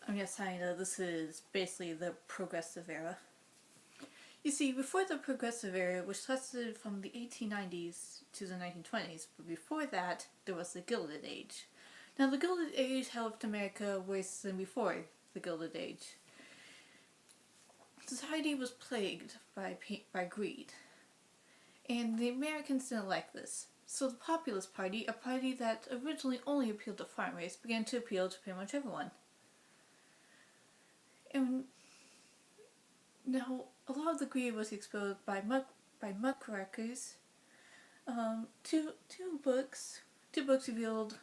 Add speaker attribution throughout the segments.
Speaker 1: I'm just saying that this is basically the Progressive Era. You see, before the Progressive Era, which lasted from the 1890s to the 1920s, but before that, there was the Gilded Age. Now, the Gilded Age helped America worse than before the Gilded Age. Society was plagued by greed, and the Americans didn't like this. So the Populist Party, a party that originally only appealed to farmers, began to appeal to pretty much everyone. And now, a lot of the greed was exposed by muckrakers. Two books revealed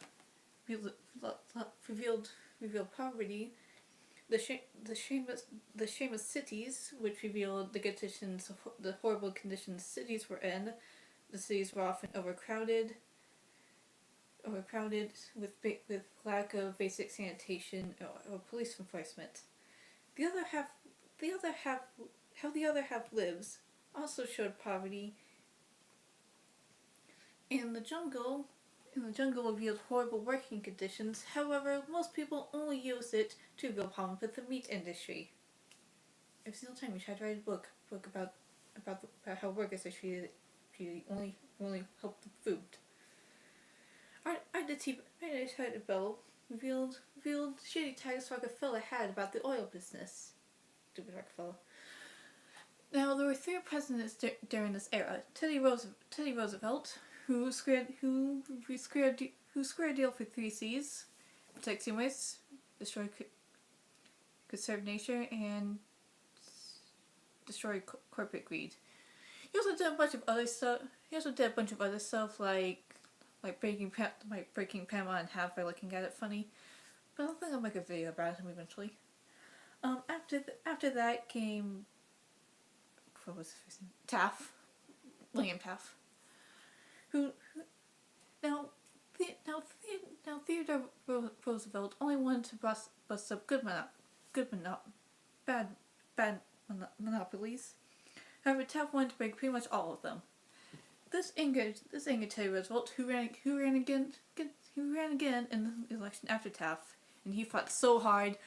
Speaker 1: poverty. The Shame of Cities, which revealed the horrible conditions cities were in. The cities were often overcrowded with lack of basic sanitation or police enforcement. How the other half lives also showed poverty. In the jungle revealed horrible working conditions. However, most people only use it to reveal problems with the meat industry. Every single time you try to write a book about how workers are treated, only help the food. Ida Bell revealed shady tags Rockefeller had about the oil business. Stupid Rockefeller. Now, there were three presidents during this era: Teddy Roosevelt, who squared a deal for 3 C's: protect consumers, conserve nature, and destroy corporate greed. He also did a bunch of other stuff. Like breaking Panama in half by looking at it funny. But I think I'll make a video about him eventually. After that came, what was his first name? Taft, William Taft. Now Theodore Roosevelt only wanted to bust up bad monopolies. However, Taft wanted to break pretty much all of them. This angered Teddy Roosevelt, who ran again in the election after Taft, and he fought so hard.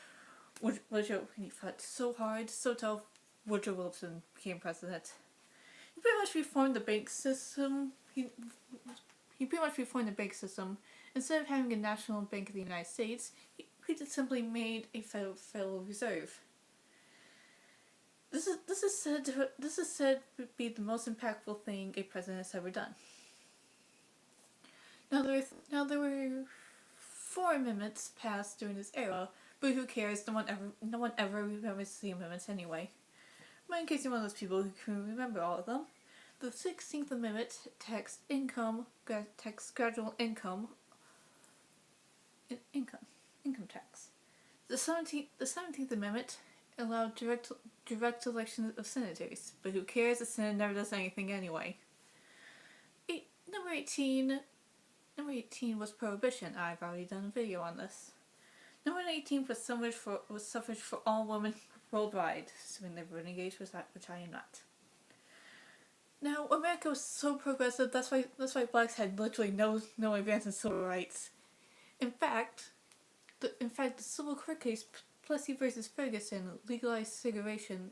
Speaker 1: So tough. Woodrow Wilson became president. He pretty much reformed the bank system. He pretty much reformed the bank system. Instead of having a national bank of the United States, he just simply made a Federal Reserve. This is said to be the most impactful thing a president has ever done. Now there were 4 amendments passed during this era, but who cares? No one ever remembers the amendments anyway. But in case you're one of those people who can remember all of them, the 16th Amendment taxed gradual income tax. The 17th Amendment allowed direct election of senators, but who cares? The Senate never does anything anyway. Number 18 was prohibition. I've already done a video on this. Number 18 was suffrage for all women worldwide, assuming they're voting age, which I am not. Now, America was so progressive. That's why blacks had literally no advance in civil rights. In fact, the Civil Court case Plessy versus Ferguson legalized segregation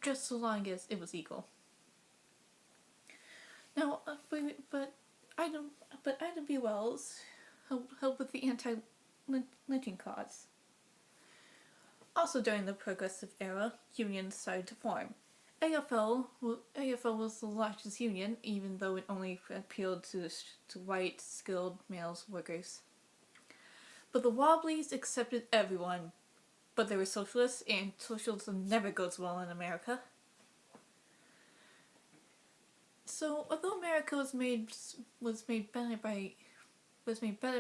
Speaker 1: just so long as it was equal. Now, but Ida B. Wells helped with the anti-lynching cause. Also during the Progressive Era, unions started to form. AFL was the largest union, even though it only appealed to white, skilled male workers. But the Wobblies accepted everyone, but they were socialists, and socialism never goes well in America. So, although America was made better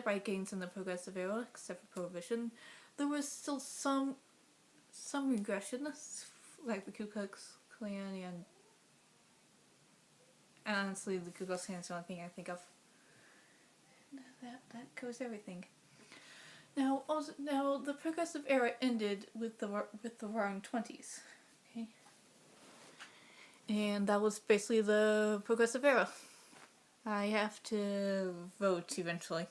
Speaker 1: by gains in the Progressive Era, except for Prohibition, there was still some regression, like the Ku Klux Klan, and honestly, the Ku Klux Klan is the only thing I think of. That covers everything. Now the Progressive Era ended with the Roaring Twenties. Okay, and that was basically the Progressive Era. I have to vote eventually.